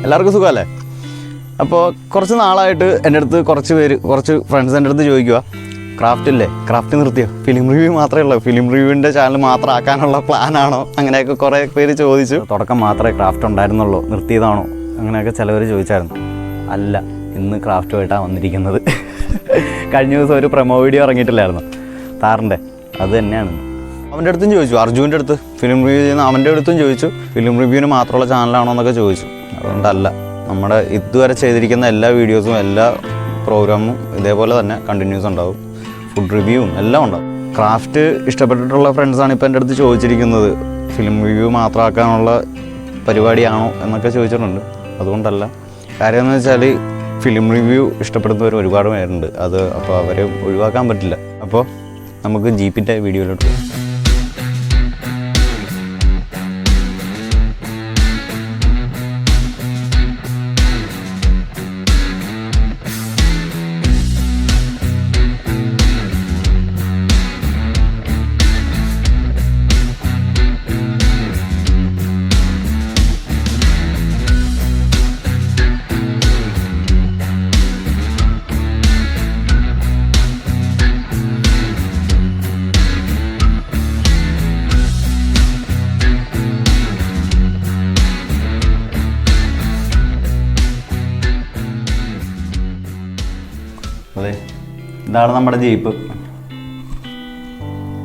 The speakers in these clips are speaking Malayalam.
എല്ലാവർക്കും സുഖമല്ലേ? അപ്പോൾ കുറച്ച് നാളായിട്ട് എൻ്റെ അടുത്ത് കുറച്ച് ഫ്രണ്ട്സ് എൻ്റെ അടുത്ത് ചോദിക്കുക, ക്രാഫ്റ്റ് നിർത്തിയോ? ഫിലിം റിവ്യൂ മാത്രമേ ഉള്ളൂ, ഫിലിം റിവ്യൂവിൻ്റെ ചാനൽ മാത്രം ആക്കാനുള്ള പ്ലാനാണോ? അങ്ങനെയൊക്കെ കുറേ പേര് ചോദിച്ചു. തുടക്കം മാത്രമേ ക്രാഫ്റ്റ് ഉണ്ടായിരുന്നുള്ളൂ, നിർത്തിയതാണോ? അങ്ങനെയൊക്കെ ചിലവർ ചോദിച്ചായിരുന്നു. അല്ല, ഇന്ന് ക്രാഫ്റ്റുമായിട്ടാണ് വന്നിരിക്കുന്നത്. കഴിഞ്ഞ ദിവസം ഒരു പ്രൊമോ വീഡിയോ ഇറങ്ങിയിട്ടില്ലായിരുന്നു താറിൻ്റെ, അത് തന്നെയാണ്. അവൻ്റെ അടുത്തും ചോദിച്ചു, അർജുൻ്റെ അടുത്ത് ഫിലിം റിവ്യൂ ചെയ്യുന്ന അവൻ്റെ അടുത്തും ചോദിച്ചു, ഫിലിം റിവ്യൂവിന് മാത്രമുള്ള ചാനലാണോ എന്നൊക്കെ ചോദിച്ചു. അതുകൊണ്ടല്ല, നമ്മുടെ ഇതുവരെ ചെയ്തിരിക്കുന്ന എല്ലാ വീഡിയോസും എല്ലാ പ്രോഗ്രാമും ഇതേപോലെ തന്നെ കണ്ടിന്യൂസ് ഉണ്ടാവും. ഫുഡ് റിവ്യൂവും എല്ലാം ഉണ്ടാവും. ക്രാഫ്റ്റ് ഇഷ്ടപ്പെട്ടിട്ടുള്ള ഫ്രണ്ട്സാണ് ഇപ്പോൾ എൻ്റെ അടുത്ത് ചോദിച്ചിരിക്കുന്നത്, ഫിലിം റിവ്യൂ മാത്രമാക്കാനുള്ള പരിപാടിയാണോ എന്നൊക്കെ ചോദിച്ചിട്ടുണ്ട്. അതുകൊണ്ടല്ല, കാര്യം എന്ന് വെച്ചാൽ ഫിലിം റിവ്യൂ ഇഷ്ടപ്പെടുന്നവർ ഒരുപാട് പേരുണ്ട്, അത് അപ്പോൾ അവരെ ഒഴിവാക്കാൻ പറ്റില്ല. അപ്പോൾ നമുക്ക് ജീപ്പിൻ്റെ വീഡിയോയിലോട്ട് പോകാം. അതെ, ഇതാണ് നമ്മുടെ ജീപ്പ്.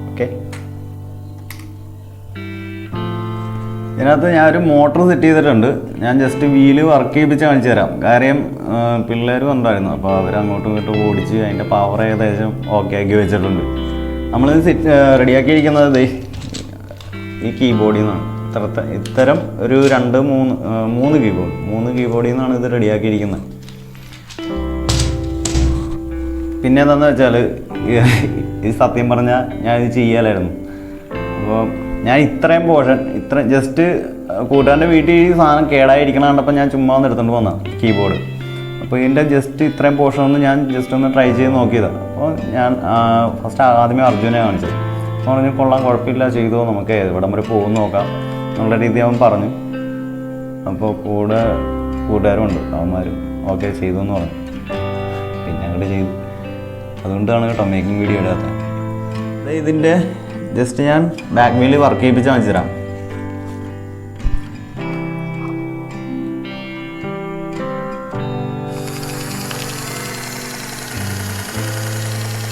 ഓക്കെ, ഇതിനകത്ത് ഞാനൊരു മോട്ടർ സെറ്റ് ചെയ്തിട്ടുണ്ട്. ഞാൻ ജസ്റ്റ് വീല് വർക്ക് ചെയ്യിപ്പിച്ച് കാണിച്ചു തരാം. കാര്യം പിള്ളേരും ഉണ്ടായിരുന്നു, അപ്പോൾ അവരങ്ങോട്ടും ഇങ്ങോട്ടും ഓടിച്ച് അതിൻ്റെ പവർ ഏകദേശം ഓക്കെ ആക്കി വെച്ചിട്ടുണ്ട്. നമ്മളിത് റെഡിയാക്കിയിരിക്കുന്നത് ഈ കീബോർഡിൽ നിന്നാണ്. ഇത്തരം ഒരു മൂന്ന് കീബോർഡിൽ നിന്നാണ് ഇത് റെഡിയാക്കിയിരിക്കുന്നത്. പിന്നെ എന്താണെന്ന് വെച്ചാൽ, ഇത് സത്യം പറഞ്ഞാൽ ഞാൻ ഇത് ചെയ്യാലായിരുന്നു. അപ്പോൾ ഞാൻ ഇത്രയും പോർഷൻ ജസ്റ്റ് കൂട്ടുകാരൻ്റെ വീട്ടിൽ ഈ സാധനം കേടായിരിക്കണം കണ്ടപ്പോൾ ഞാൻ ചുമ്മാ ഒന്ന് എടുത്തുകൊണ്ട് വന്ന കീബോർഡ്. അപ്പോൾ ഇതിൻ്റെ ജസ്റ്റ് ഇത്രയും പോർഷൻ ഒന്ന് ഞാൻ ജസ്റ്റ് ഒന്ന് ട്രൈ ചെയ്ത് നോക്കിയതാണ്. അപ്പോൾ ഞാൻ ഫസ്റ്റ് ആദ്യമേ അർജുനെ കാണിച്ചത്. അപ്പോൾ പറഞ്ഞു, കൊള്ളാം, കുഴപ്പമില്ല, ചെയ്തോ, നമുക്ക് ഇവിടം വരെ പോകുമെന്ന് നോക്കാം എന്നുള്ള രീതി അവൻ പറഞ്ഞു. അപ്പോൾ കൂട്ടുകാരും ഉണ്ട്, അവന്മാരും ഓക്കെ ചെയ്തു എന്ന് പറഞ്ഞു. പിന്നെ അങ്ങോട്ട് ചെയ്തു. അതുകൊണ്ടാണ് കേട്ടോ മേക്കിംഗ് വീഡിയോ ഇടാത്തത്. ഇതിൻ്റെ ജസ്റ്റ് ഞാൻ ബാക്ക് വീല് വർക്ക് ചെയ്യിപ്പിച്ച് കാണിച്ചു തരാം.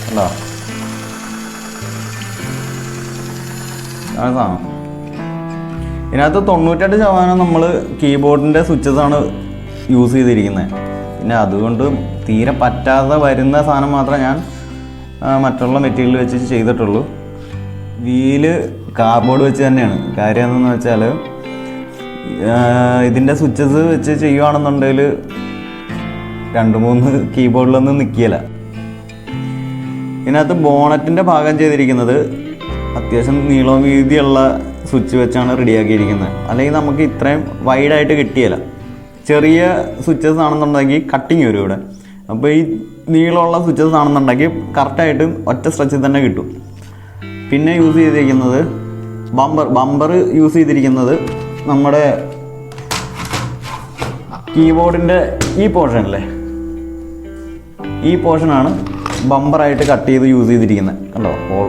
അല്ലോ, സാധനം ഇതിനകത്ത് 98% നമ്മൾ കീബോർഡിൻ്റെ സ്വിച്ചസാണ് യൂസ് ചെയ്തിരിക്കുന്നത്. പിന്നെ അതുകൊണ്ട് തീരെ പറ്റാതെ വരുന്ന സാധനം മാത്രമേ ഞാൻ മറ്റുള്ള മെറ്റീരിയൽ വെച്ച് ചെയ്തിട്ടുള്ളൂ. വീല് കാർഡ്ബോർഡ് വെച്ച് തന്നെയാണ്. കാര്യം എന്താണെന്ന് വെച്ചാൽ, ഇതിൻ്റെ സ്വിച്ചസ് വെച്ച് ചെയ്യുകയാണെന്നുണ്ടെങ്കിൽ 2-3 കീബോർഡിലൊന്നും നിൽക്കില്ല. ഇതിനകത്ത് ബോണറ്റിൻ്റെ ഭാഗം ചെയ്തിരിക്കുന്നത് അത്യാവശ്യം നീളവും വീതിയുള്ള സ്വിച്ച് വെച്ചാണ് റെഡിയാക്കിയിരിക്കുന്നത്. അല്ലെങ്കിൽ നമുക്ക് ഇത്രയും വൈഡായിട്ട് കിട്ടിയില്ല. ചെറിയ സ്വിച്ചസ് ആണെന്നുണ്ടെങ്കിൽ കട്ടിങ് വരും ഇവിടെ. അപ്പോൾ ഈ നീളമുള്ള സ്വിച്ചസ് ആണെന്നുണ്ടെങ്കിൽ കറക്റ്റായിട്ട് ഒറ്റ സ്ട്രെച്ചിൽ തന്നെ കിട്ടും. പിന്നെ യൂസ് ചെയ്തിരിക്കുന്നത് ബമ്പർ യൂസ് ചെയ്തിരിക്കുന്നത് നമ്മുടെ കീബോർഡിൻ്റെ ഈ പോർഷനല്ലേ, ഈ പോർഷനാണ് ബമ്പറായിട്ട് കട്ട് ചെയ്ത് യൂസ് ചെയ്തിരിക്കുന്നത്. കണ്ടോ, ഹോൾ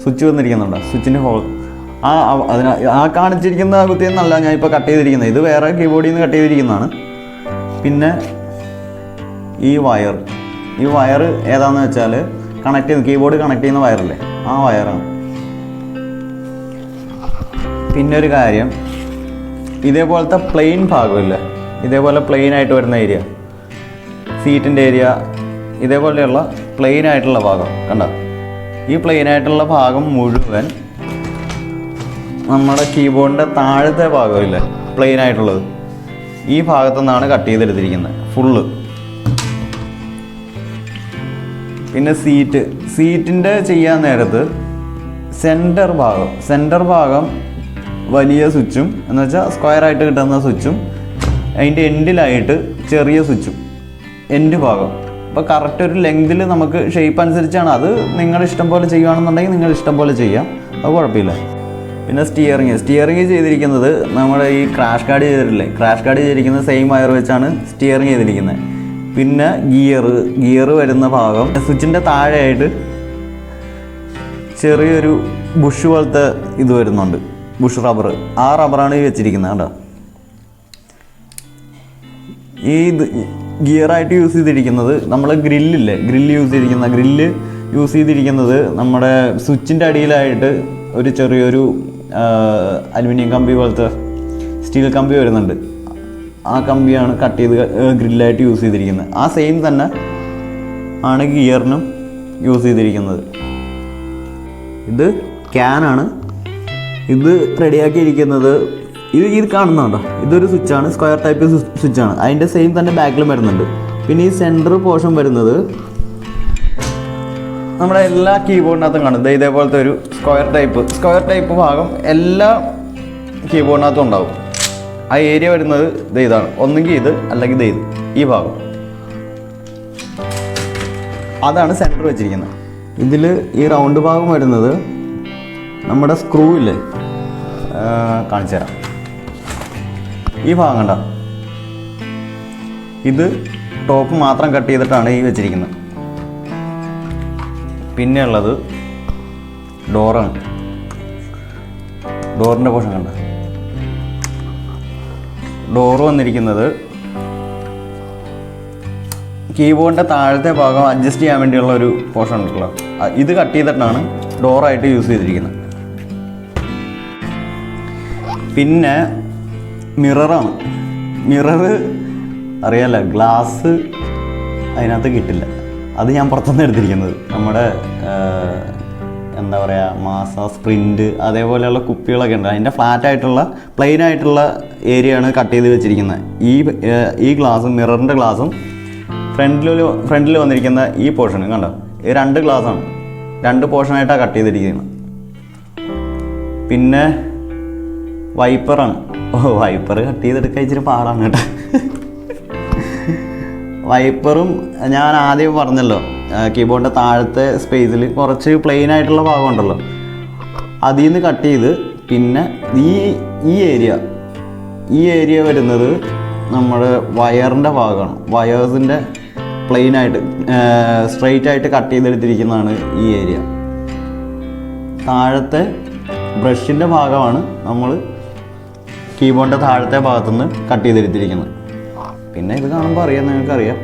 സ്വിച്ച് വന്നിരിക്കുന്നുണ്ടോ, സ്വിച്ചിൻ്റെ ഹോൾ. ആ കാണിച്ചിരിക്കുന്ന കുത്തിയെന്നല്ല ഞാൻ ഇപ്പോൾ കട്ട് ചെയ്തിരിക്കുന്നത്, ഇത് വേറെ കീബോർഡിൽ നിന്ന് കട്ട് ചെയ്തിരിക്കുന്നതാണ്. പിന്നെ ഈ വയർ ഏതാണെന്ന് വെച്ചാൽ കീബോർഡ് കണക്ട് ചെയ്യുന്ന വയറല്ലേ, ആ വയറാണ്. പിന്നെ ഒരു കാര്യം, ഇതേപോലത്തെ പ്ലെയിൻ ഭാഗമില്ല, ഇതേപോലെ പ്ലെയിൻ ആയിട്ട് വരുന്ന ഏരിയ, സീറ്റിൻ്റെ ഏരിയ, ഇതേപോലെയുള്ള പ്ലെയിൻ ആയിട്ടുള്ള ഭാഗം കണ്ടോ, ഈ പ്ലെയിൻ ആയിട്ടുള്ള ഭാഗം മുഴുവൻ നമ്മുടെ കീബോർഡിൻ്റെ താഴത്തെ ഭാഗമില്ലേ, പ്ലെയിൻ ആയിട്ടുള്ളത്, ഈ ഭാഗത്തു നിന്നാണ് കട്ട് ചെയ്തെടുത്തിരിക്കുന്നത് ഫുള്ള്. പിന്നെ സീറ്റിൻ്റെ ചെയ്യാൻ നേരത്ത് സെൻറ്റർ ഭാഗം വലിയ സ്വിച്ചും എന്ന് വെച്ചാൽ സ്ക്വയറായിട്ട് കിട്ടുന്ന സ്വിച്ചും അതിൻ്റെ എൻഡിലായിട്ട് ചെറിയ സ്വിച്ചും എൻഡ് ഭാഗം. അപ്പോൾ കറക്റ്റ് ഒരു ലെങ്തിൽ നമുക്ക് ഷേപ്പ് അനുസരിച്ചാണ്. അത് നിങ്ങളുടെ ഇഷ്ടം പോലെ ചെയ്യുകയാണെന്നുണ്ടെങ്കിൽ നിങ്ങൾ ഇഷ്ടം പോലെ ചെയ്യാം, അത് കുഴപ്പമില്ല. പിന്നെ സ്റ്റിയറിങ് ചെയ്തിരിക്കുന്നത് നമ്മുടെ ഈ ക്രാഷ് ഗാർഡ് ചെയ്തിട്ടില്ലേ, ക്രാഷ് ഗാർഡ് ചെയ്തിരിക്കുന്നത് സെയിം വയർ വെച്ചാണ് സ്റ്റിയറിങ് ചെയ്തിരിക്കുന്നത്. പിന്നെ ഗിയർ വരുന്ന ഭാഗം സ്വിച്ചിൻ്റെ താഴെയായിട്ട് ചെറിയൊരു ബുഷ് പോലത്തെ ഇത് വരുന്നുണ്ട്, ബുഷ് റബ്ബർ. ആ റബ്ബറാണ് ഈ വെച്ചിരിക്കുന്നത് കേട്ടോ. ഈ ഗിയറായിട്ട് യൂസ് ചെയ്തിരിക്കുന്നത് നമ്മൾ ഗ്രില്ല് യൂസ് ചെയ്തിരിക്കുന്നത് നമ്മുടെ സ്വിച്ചിൻ്റെ അടിയിലായിട്ട് ഒരു ചെറിയൊരു അലുമിനിയം കമ്പി പോലത്തെ സ്റ്റീൽ കമ്പി വരുന്നുണ്ട്. ആ കമ്പിയാണ് കട്ട് ചെയ്ത് ഗ്രില്ലായിട്ട് യൂസ് ചെയ്തിരിക്കുന്നത്. ആ സെയിം തന്നെ ആണ് ഗിയറിനും യൂസ് ചെയ്തിരിക്കുന്നത്. ഇത് ക്യാനാണ്. ഇത് റെഡിയാക്കിയിരിക്കുന്നത് ഇത് കാണുന്നുണ്ടോ, ഇതൊരു സ്വിച്ചാണ്, സ്ക്വയർ ടൈപ്പ് സ്വിച്ചാണ്. അതിൻ്റെ സെയിം തന്നെ ബാക്കിലും വരുന്നുണ്ട്. പിന്നെ ഈ സെൻറ്റർ പോർഷൻ വരുന്നത് നമ്മുടെ എല്ലാ കീബോർഡിനകത്തും കാണും. ഇതേപോലത്തെ ഒരു സ്ക്വയർ ടൈപ്പ് ഭാഗം എല്ലാ കീബോർഡിനകത്തും ഉണ്ടാവും. ആ ഏരിയ വരുന്നത് ഇതാണ്, ഒന്നുകിൽ ഇത് അല്ലെങ്കിൽ ഇത്, ഈ ഭാഗം അതാണ് സെൻറ്റർ വെച്ചിരിക്കുന്നത്. ഇതിൽ ഈ റൗണ്ട് ഭാഗം വരുന്നത് നമ്മുടെ സ്ക്രൂ ഇല്ലേ, കാണിച്ചു തരാം. ഈ ഭാഗം കണ്ട, ഇത് ടോപ്പ് മാത്രം കട്ട് ചെയ്തിട്ടാണ് ഈ വെച്ചിരിക്കുന്നത്. പിന്നെ ഉള്ളത് ഡോറാണ്. ഡോറിൻ്റെ പോർഷൻ കണ്ട, ഡോറ് വന്നിരിക്കുന്നത് കീബോർഡിൻ്റെ താഴത്തെ ഭാഗം അഡ്ജസ്റ്റ് ചെയ്യാൻ വേണ്ടിയുള്ള ഒരു പോർഷൻ ഉണ്ടല്ലോ, ഇത് കട്ട് ചെയ്തിട്ടാണ് ഡോറായിട്ട് യൂസ് ചെയ്തിരിക്കുന്നത്. പിന്നെ മിററാണ്. മിററ് അറിയാലോ, ഗ്ലാസ് അതിനകത്ത് കിട്ടില്ല. അത് ഞാൻ പുറത്തുനിന്ന് എടുത്തിരിക്കുന്നത്. നമ്മുടെ എന്താ പറയുക, മാസ സ്പ്രിൻറ്റ് അതേപോലെയുള്ള കുപ്പികളൊക്കെ ഉണ്ട്. അതിൻ്റെ പ്ലെയിൻ ആയിട്ടുള്ള ഏരിയയാണ് കട്ട് ചെയ്ത് വെച്ചിരിക്കുന്നത്. ഈ ഗ്ലാസും മിററിൻ്റെ ഗ്ലാസും ഫ്രണ്ടിൽ വന്നിരിക്കുന്ന ഈ പോർഷൻ കണ്ടോ, ഈ 2 ഗ്ലാസ്സാണ്, 2 പോർഷനായിട്ടാണ് കട്ട് ചെയ്തിരിക്കുന്നത്. പിന്നെ വൈപ്പറാണ്. വൈപ്പർ കട്ട് ചെയ്തെടുക്കാൻ ഇച്ചിരി പാടാണ് കേട്ടോ. വൈപ്പറും ഞാൻ ആദ്യം പറഞ്ഞല്ലോ, കീബോർഡിൻ്റെ താഴത്തെ സ്പേസിൽ കുറച്ച് പ്ലെയിൻ ആയിട്ടുള്ള ഭാഗം ഉണ്ടല്ലോ, അതിൽ നിന്ന് കട്ട് ചെയ്ത് പിന്നെ ഈ ഏരിയ വരുന്നത് നമ്മുടെ വയറിൻ്റെ ഭാഗമാണ്. വയേഴ്സിൻ്റെ പ്ലെയിൻ ആയിട്ട് സ്ട്രെയിറ്റ് ആയിട്ട് കട്ട് ചെയ്തെടുത്തിരിക്കുന്നതാണ് ഈ ഏരിയ. താഴത്തെ ബ്രഷിൻ്റെ ഭാഗമാണ് നമ്മൾ കീബോർഡിൻ്റെ താഴത്തെ ഭാഗത്തുനിന്ന് കട്ട് ചെയ്തെടുത്തിരിക്കുന്നത്. പിന്നെ ഇത് കാണുമ്പോൾ നിങ്ങൾക്കറിയാം,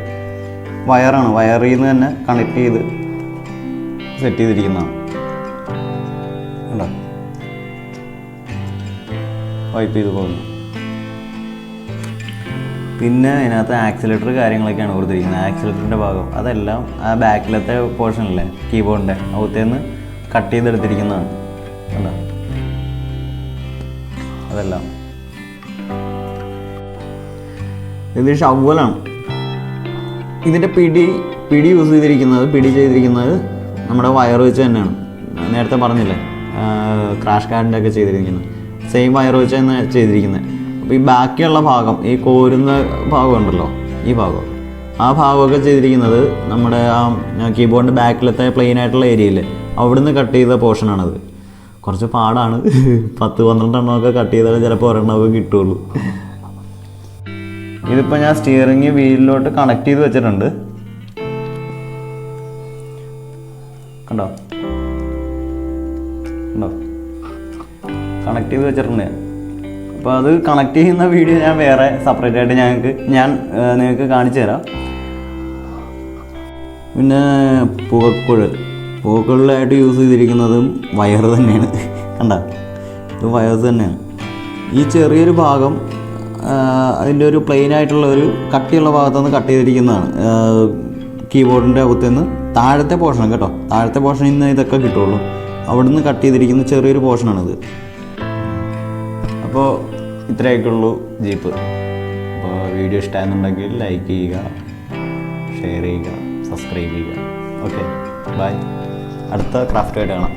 വയറാണ്. വയറിൽ നിന്ന് തന്നെ കണക്ട് ചെയ്ത് സെറ്റ് ചെയ്തിരിക്കുന്നതാണ്. കണ്ടോ, വൈപ്പ് ചെയ്ത് പോകുന്നു. പിന്നെ അതിനകത്ത് ആക്സിലേറ്റർ കാര്യങ്ങളൊക്കെയാണ് കൊടുത്തിരിക്കുന്നത്. ആക്സിലേറ്ററിൻ്റെ ഭാഗം അതെല്ലാം ആ ബാക്കിലത്തെ പോർഷനില്ലേ കീബോർഡിൻ്റെ അകത്തേന്ന് കട്ട് ചെയ്തെടുത്തിരിക്കുന്നതാണ്. കണ്ടോ, അതെല്ലാം. ഇത് ഷവ്വലാണ്. ഇതിൻ്റെ പിടി യൂസ് ചെയ്തിരിക്കുന്നത് നമ്മുടെ വയർ വെച്ച് തന്നെയാണ്. നേരത്തെ പറഞ്ഞില്ലേ, ക്രാഷ് ഗാർഡിൻ്റെ ഒക്കെ ചെയ്തിരിക്കുന്നത് സെയിം വയർ വെച്ച് തന്നെ ചെയ്തിരിക്കുന്നത്. അപ്പോൾ ഈ ബാക്കിയുള്ള ഭാഗം, ഈ കോരുന്ന ഭാഗം ഉണ്ടല്ലോ, ഈ ഭാഗം, ആ ഭാഗമൊക്കെ ചെയ്തിരിക്കുന്നത് നമ്മുടെ ആ കീബോർഡിൻ്റെ ബാക്കിലത്തെ പ്ലെയിൻ ആയിട്ടുള്ള ഏരിയയില്ലേ, അവിടുന്ന് കട്ട് ചെയ്ത പോർഷനാണത്. കുറച്ച് പാടാണ്. 10-12 എണ്ണമൊക്കെ കട്ട് ചെയ്താൽ ചിലപ്പോൾ ഒരെണ്ണമൊക്കെ കിട്ടുള്ളൂ. ഇതിപ്പോൾ ഞാൻ സ്റ്റിയറിങ് വീലിലോട്ട് കണക്ട് ചെയ്ത് വെച്ചിട്ടുണ്ട്. കണ്ടോ, കണക്ട് ചെയ്ത് വെച്ചിട്ടുണ്ട്. അപ്പോൾ അത് കണക്ട് ചെയ്യുന്ന വീഡിയോ ഞാൻ വേറെ സെപ്പറേറ്റ് ആയിട്ട് നിങ്ങൾക്ക് കാണിച്ചു തരാം. പിന്നെ പുകക്കുഴലായിട്ട് യൂസ് ചെയ്തിരിക്കുന്നതും വയർ തന്നെയാണ്. കണ്ട, ഇത് വയർസ് തന്നെയാണ്. ഈ ചെറിയൊരു ഭാഗം അതിൻ്റെ ഒരു പ്ലെയിൻ ആയിട്ടുള്ള ഒരു കട്ടിയുള്ള ഭാഗത്തുനിന്ന് കട്ട് ചെയ്തിരിക്കുന്നതാണ്. കീബോർഡിൻ്റെ അകത്തുനിന്ന് താഴത്തെ പോർഷൻ കേട്ടോ, താഴത്തെ പോർഷനിൽ നിന്ന് ഇതൊക്കെ കിട്ടുള്ളൂ. അവിടുന്ന് കട്ട് ചെയ്തിരിക്കുന്ന ചെറിയൊരു പോർഷനാണിത്. അപ്പോൾ ഇത്രയൊക്കെയുള്ളൂ ജീപ്പ്. അപ്പോൾ വീഡിയോ ഇഷ്ടമായെന്നുണ്ടെങ്കിൽ ലൈക്ക് ചെയ്യുക, ഷെയർ ചെയ്യുക, സബ്സ്ക്രൈബ് ചെയ്യുക. Okay, bye. അടുത്ത ക്രാഫ്റ്റായിട്ട് കാണാം.